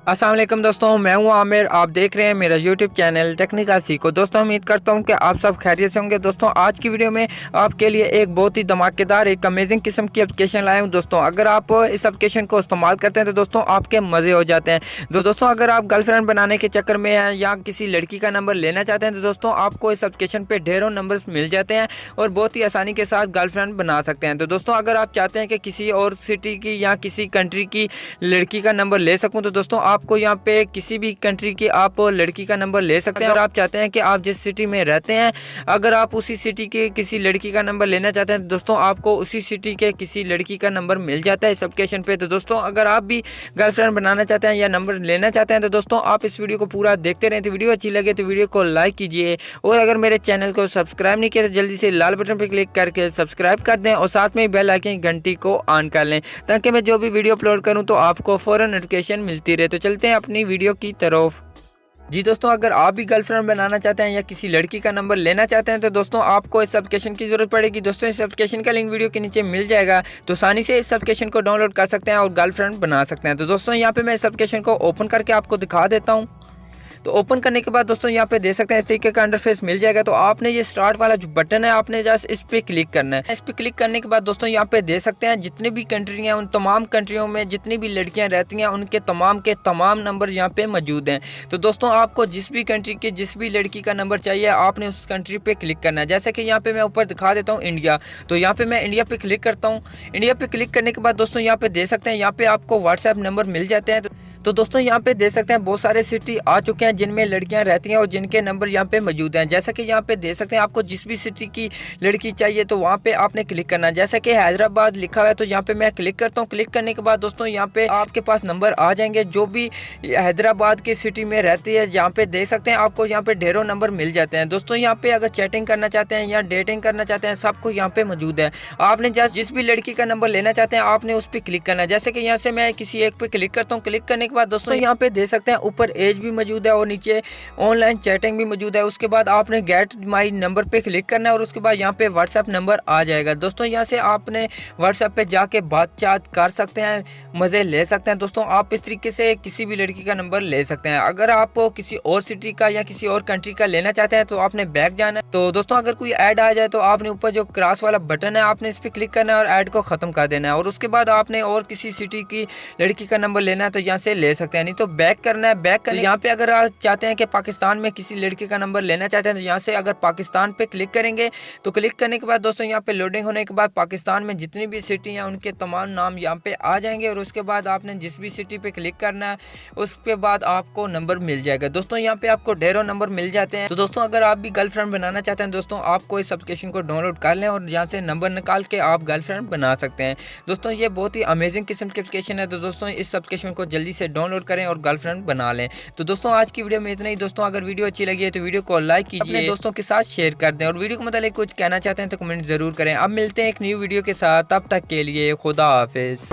अस्सलाम वालेकुम दोस्तों, मैं हूं आमिर। आप देख रहे हैं मेरा यूट्यूब चैनल टेक्निकल सीखो। दोस्तों उम्मीद करता हूं कि आप सब खैरियत से होंगे। दोस्तों आज की वीडियो में आपके लिए एक बहुत ही धमाकेदार एक अमेजिंग किस्म की एप्लीकेशन लाया हूं। दोस्तों अगर आप इस एप्लीकेशन को इस्तेमाल करते हैं तो दोस्तों आपके मज़े हो जाते हैं। दोस्तों अगर आप गर्लफ्रेंड बनाने के चक्कर में हैं या किसी लड़की का नंबर लेना चाहते हैं तो दोस्तों आपको इस एप्लीकेशन पर ढेरों नंबर मिल जाते हैं और बहुत ही आसानी के साथ गर्लफ्रेंड बना सकते हैं। तो दोस्तों अगर आप चाहते हैं कि किसी और सिटी की या किसी कंट्री की लड़की का नंबर ले सकूँ तो दोस्तों आपको यहाँ पे किसी भी कंट्री की आप लड़की का नंबर ले सकते हैं। अगर आप चाहते हैं कि आप जिस सिटी में रहते हैं अगर आप उसी सिटी के किसी लड़की का नंबर लेना चाहते हैं तो दोस्तों आपको उसी सिटी के किसी लड़की का नंबर मिल जाता है इस एप्लीकेशन पे। तो दोस्तों अगर आप भी गर्लफ्रेंड बनाना चाहते हैं या नंबर लेना चाहते हैं तो दोस्तों आप इस वीडियो को पूरा देखते रहें। तो वीडियो अच्छी लगे तो वीडियो को लाइक कीजिए और अगर मेरे चैनल को सब्सक्राइब नहीं किया तो जल्दी से लाल बटन पर क्लिक करके सब्सक्राइब कर दें और साथ में बेल आइकन घंटी को ऑन कर लें ताकि मैं जो भी वीडियो अपलोड करूं तो आपको फ़ौरन नोटिफिकेशन मिलती रहे। तो चलते हैं अपनी वीडियो की तरफ। जी दोस्तों अगर आप भी गर्लफ्रेंड बनाना चाहते हैं या किसी लड़की का नंबर लेना चाहते हैं तो दोस्तों आपको इस एप्लीकेशन की ज़रूरत पड़ेगी। दोस्तों इस एप्लीकेशन का लिंक वीडियो के नीचे मिल जाएगा तो आसानी से इस एप्लीकेशन को डाउनलोड कर सकते हैं और गर्लफ्रेंड बना सकते हैं। तो दोस्तों यहाँ पे मैं इस एप्लीकेशन को ओपन करके आपको दिखा देता हूँ। तो ओपन करने के बाद दोस्तों यहाँ पे देख सकते हैं इस तरीके का इंटरफेस मिल जाएगा। तो आपने ये स्टार्ट वाला जो बटन है आपने जस्ट इस पे क्लिक करना है। इस पे क्लिक करने के बाद दोस्तों यहाँ पे देख सकते हैं जितनी भी कंट्री हैं उन तमाम कंट्रियों में जितनी भी लड़कियां रहती हैं उनके तमाम नंबर यहाँ पे मौजूद हैं। तो दोस्तों आपको जिस भी कंट्री के जिस भी लड़की का नंबर चाहिए आपने उस कंट्री पे क्लिक करना है। जैसे कि यहाँ पे मैं ऊपर दिखा देता हूँ इंडिया, तो यहाँ पे मैं इंडिया पे क्लिक करता हूँ। इंडिया पे क्लिक करने के बाद दोस्तों यहाँ पे देख सकते हैं यहाँ पे आपको व्हाट्सएप नंबर मिल जाते हैं। तो दोस्तों यहाँ पे देख सकते हैं बहुत सारे सिटी आ चुके हैं जिनमें लड़कियां रहती हैं और जिनके नंबर यहाँ पे मौजूद हैं। जैसा कि यहाँ पे देख सकते हैं आपको जिस भी सिटी की लड़की चाहिए तो वहाँ पे आपने क्लिक करना है। जैसा कि हैदराबाद लिखा हुआ है तो यहाँ पे मैं क्लिक करता हूँ। क्लिक करने के बाद दोस्तों यहाँ पे आपके पास नंबर आ जाएंगे जो भी हैदराबाद की सिटी में रहती है। यहाँ पे देख सकते हैं आपको यहाँ पे ढेरों नंबर मिल जाते हैं। दोस्तों यहाँ पे अगर चैटिंग करना चाहते हैं या डेटिंग करना चाहते हैं सबको यहाँ पे मौजूद है। आपने जस्ट जिस भी लड़की का नंबर लेना चाहते हैं आपने उस पर क्लिक करना है। जैसे कि यहाँ से मैं किसी एक पे क्लिक करता हूँ। क्लिक करने के बाद दोस्तों यहाँ पे दे सकते हैं ऊपर एज भी मौजूद है और नीचे ऑनलाइन चैटिंग भी मौजूद है। उसके बाद आपने गेट माई नंबर पे क्लिक करना है और उसके बाद यहाँ पे व्हाट्सएप नंबर आ जाएगा। दोस्तों यहाँ से आपने व्हाट्सएप पे जाके बातचीत कर सकते हैं, मज़े ले सकते हैं। दोस्तों आप इस तरीके से किसी भी लड़की का नंबर ले सकते हैं। अगर आप किसी और सिटी का या किसी और कंट्री का लेना चाहते हैं तो आपने बैक जाना है। तो दोस्तों अगर कोई ऐड आ जाए तो आपने ऊपर जो क्रॉस वाला बटन है आपने इस पर क्लिक करना है और ऐड को ख़त्म कर देना है और उसके बाद आपने और किसी सिटी की लड़की का नंबर लेना है तो यहाँ से ले सकते हैं। नहीं तो बैक करना है। बैक करना यहाँ पे अगर आप चाहते हैं कि पाकिस्तान में किसी लड़की का नंबर लेना चाहते हैं तो यहाँ से अगर पाकिस्तान पे क्लिक करेंगे तो क्लिक करने के बाद दोस्तों यहाँ पे लोडिंग होने के बाद पाकिस्तान में जितनी भी सिटी हैं उनके तमाम नाम यहाँ पे आ जाएंगे और उसके बाद आपने जिस भी सिटी पे क्लिक करना है उसके बाद आपको नंबर मिल जाएगा। दोस्तों यहाँ पे आपको ढेरों नंबर मिल जाते हैं। तो दोस्तों अगर आप भी गर्लफ्रेंड बनाना चाहते हैं दोस्तों आपको इस एप्लीकेशन को डाउनलोड कर लें और यहाँ से नंबर निकाल के आप गर्लफ्रेंड बना सकते हैं। दोस्तों ये बहुत ही अमेजिंग किस्म की एप्लीकेशन है। तो दोस्तों इस एप्लीकेशन को जल्दी से डाउनलोड करें और गर्लफ्रेंड बना लें। तो दोस्तों आज की वीडियो में इतना ही। दोस्तों अगर वीडियो अच्छी लगी है तो वीडियो को लाइक कीजिए, अपने दोस्तों के साथ शेयर कर दें और वीडियो को मतलब कुछ कहना चाहते हैं तो कमेंट जरूर करें। अब मिलते हैं एक न्यू वीडियो के साथ, तब तक के लिए खुदा हाफिज।